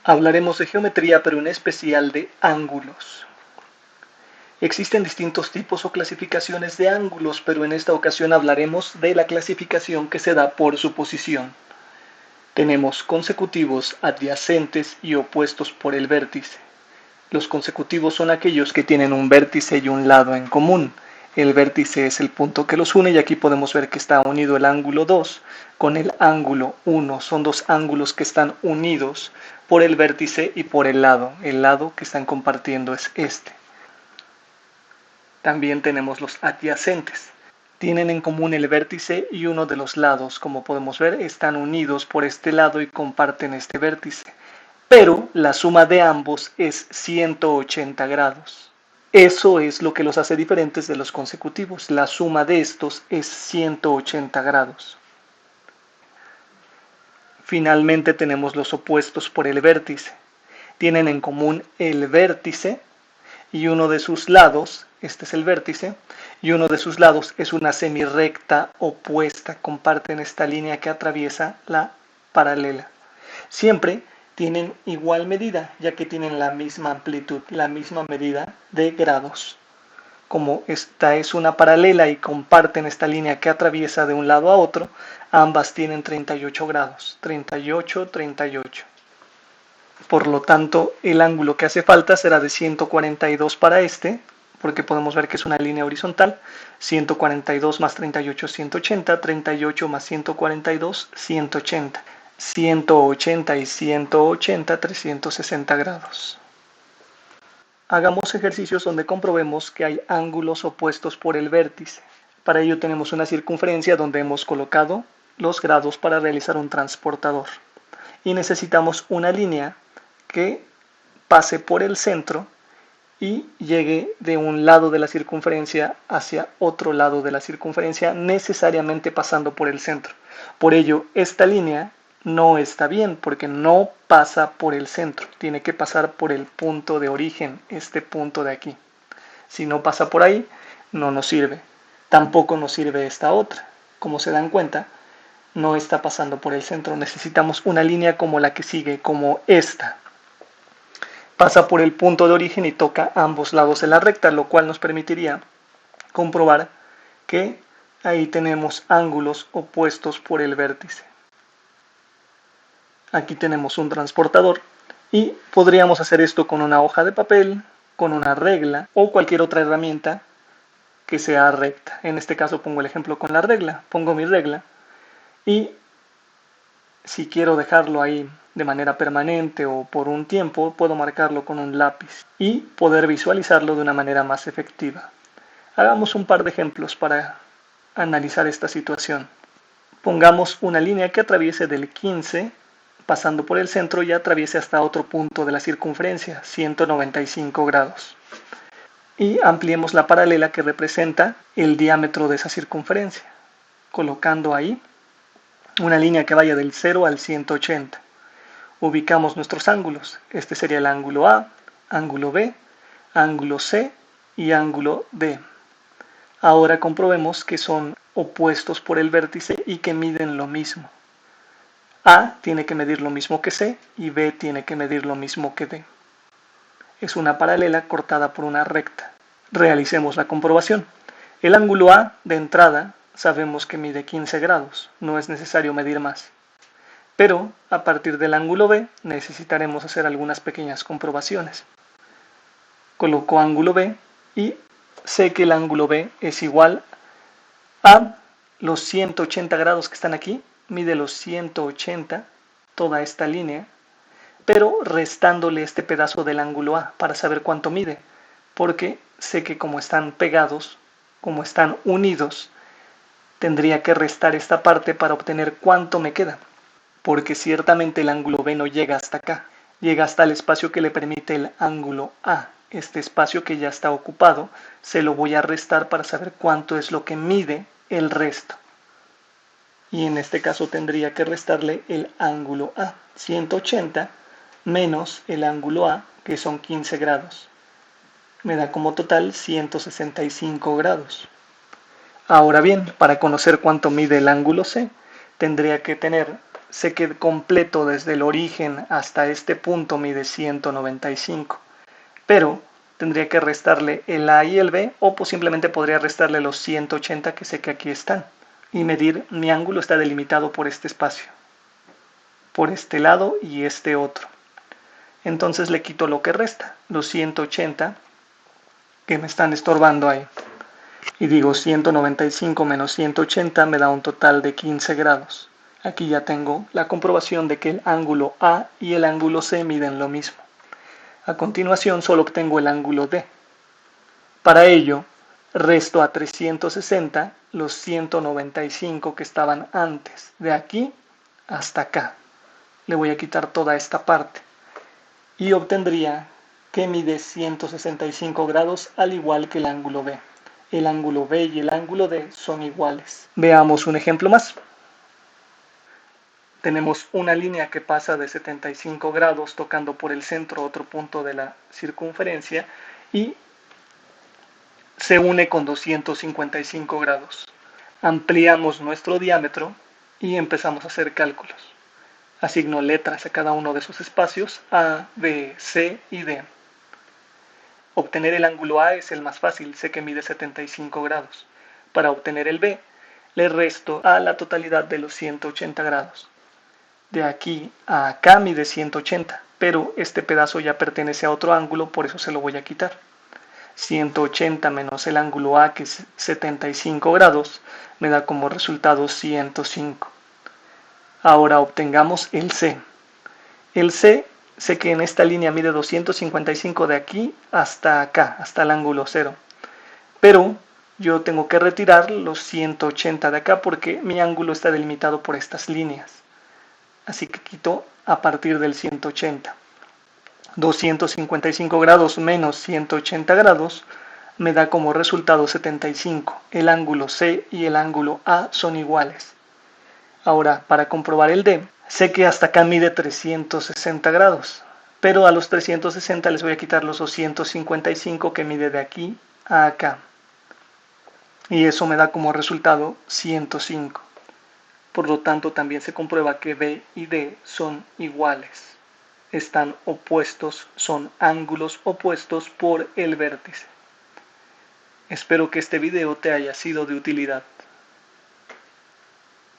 Hablaremos de geometría, pero en especial de ángulos. Existen distintos tipos o clasificaciones de ángulos, pero en esta ocasión hablaremos de la clasificación que se da por su posición. Tenemos consecutivos, adyacentes y opuestos por el vértice. Los consecutivos son aquellos que tienen un vértice y un lado en común. El vértice es el punto que los une y aquí podemos ver que está unido el ángulo 2 con el ángulo 1. Son dos ángulos que están unidos por el vértice y por el lado. El lado que están compartiendo es este. También tenemos los adyacentes. Tienen en común el vértice y uno de los lados. Como podemos ver, están unidos por este lado y comparten este vértice. Pero la suma de ambos es 180 grados. Eso es lo que los hace diferentes de los consecutivos. La suma de estos es 180 grados. Finalmente tenemos los opuestos por el vértice. Tienen en común el vértice y uno de sus lados, este es el vértice, y uno de sus lados es una semirrecta opuesta. Comparten esta línea que atraviesa la paralela. Siempre tienen igual medida, ya que tienen la misma amplitud, la misma medida de grados. Como esta es una paralela y comparten esta línea que atraviesa de un lado a otro, ambas tienen 38 grados, 38, 38. Por lo tanto, el ángulo que hace falta será de 142 para este, porque podemos ver que es una línea horizontal. 142 más 38, 180, 38 más 142, 180. 180 y 180, 360 grados. Hagamos ejercicios donde comprobemos que hay ángulos opuestos por el vértice. Para ello tenemos una circunferencia donde hemos colocado los grados para realizar un transportador. Y necesitamos una línea que pase por el centro y llegue de un lado de la circunferencia hacia otro lado de la circunferencia, necesariamente pasando por el centro. Por ello, esta línea no está bien porque no pasa por el centro, tiene que pasar por el punto de origen, este punto de aquí. Si no pasa por ahí, no nos sirve. Tampoco nos sirve esta otra. Como se dan cuenta, no está pasando por el centro. Necesitamos una línea como la que sigue, como esta. Pasa por el punto de origen y toca ambos lados de la recta, lo cual nos permitiría comprobar que ahí tenemos ángulos opuestos por el vértice. Aquí tenemos un transportador y podríamos hacer esto con una hoja de papel, con una regla o cualquier otra herramienta que sea recta. En este caso pongo el ejemplo con la regla. Pongo mi regla y si quiero dejarlo ahí de manera permanente o por un tiempo, puedo marcarlo con un lápiz y poder visualizarlo de una manera más efectiva. Hagamos un par de ejemplos para analizar esta situación. Pongamos una línea que atraviese del 15 pasando por el centro y atraviese hasta otro punto de la circunferencia, 195 grados. Y ampliemos la paralela que representa el diámetro de esa circunferencia, colocando ahí una línea que vaya del 0 al 180. Ubicamos nuestros ángulos. Este sería el ángulo A, ángulo B, ángulo C y ángulo D. Ahora comprobemos que son opuestos por el vértice y que miden lo mismo. A tiene que medir lo mismo que C y B tiene que medir lo mismo que D. Es una paralela cortada por una recta. Realicemos la comprobación. El ángulo A de entrada sabemos que mide 15 grados, no es necesario medir más. Pero a partir del ángulo B necesitaremos hacer algunas pequeñas comprobaciones. Coloco ángulo B y sé que el ángulo B es igual a los 180 grados que están aquí, mide los 180, toda esta línea, pero restándole este pedazo del ángulo A para saber cuánto mide, porque sé que como están pegados, como están unidos, tendría que restar esta parte para obtener cuánto me queda, porque ciertamente el ángulo B no llega hasta acá, llega hasta el espacio que le permite el ángulo A. Este espacio que ya está ocupado, se lo voy a restar para saber cuánto es lo que mide el resto. Y en este caso tendría que restarle el ángulo A, 180 menos el ángulo A, que son 15 grados. Me da como total 165 grados. Ahora bien, para conocer cuánto mide el ángulo C, tendría que tener sé que completo desde el origen hasta este punto mide 195, pero tendría que restarle el A y el B, o pues simplemente podría restarle los 180 que sé que aquí están, y medir mi ángulo está delimitado por este espacio, por este lado y este otro. Entonces le quito lo que resta, los 180 que me están estorbando ahí. Y digo 195 menos 180 me da un total de 15 grados. Aquí ya tengo la comprobación de que el ángulo A y el ángulo C miden lo mismo. A continuación solo obtengo el ángulo D. Para ello, resto a 360 los 195 que estaban antes, de aquí hasta acá. Le voy a quitar toda esta parte y obtendría que mide 165 grados al igual que el ángulo B. El ángulo B y el ángulo D son iguales. Veamos un ejemplo más. Tenemos una línea que pasa de 75 grados tocando por el centro otro punto de la circunferencia y se une con 255 grados. Ampliamos nuestro diámetro y empezamos a hacer cálculos. Asigno letras a cada uno de esos espacios, A, B, C y D. Obtener el ángulo A es el más fácil, sé que mide 75 grados. Para obtener el B, le resto a la totalidad de los 180 grados. De aquí a acá mide 180, pero este pedazo ya pertenece a otro ángulo, por eso se lo voy a quitar. 180 menos el ángulo A, que es 75 grados, me da como resultado 105. Ahora obtengamos el C. El C, sé que en esta línea mide 255 de aquí hasta acá, hasta el ángulo 0. Pero yo tengo que retirar los 180 de acá porque mi ángulo está delimitado por estas líneas. Así que quito a partir del 180. 255 grados menos 180 grados me da como resultado 75. El ángulo C y el ángulo A son iguales. Ahora, para comprobar el D, sé que hasta acá mide 360 grados, pero a los 360 les voy a quitar los 255 que mide de aquí a acá. Y eso me da como resultado 105. Por lo tanto, también se comprueba que B y D son iguales. Están opuestos, son ángulos opuestos por el vértice. Espero que este video te haya sido de utilidad.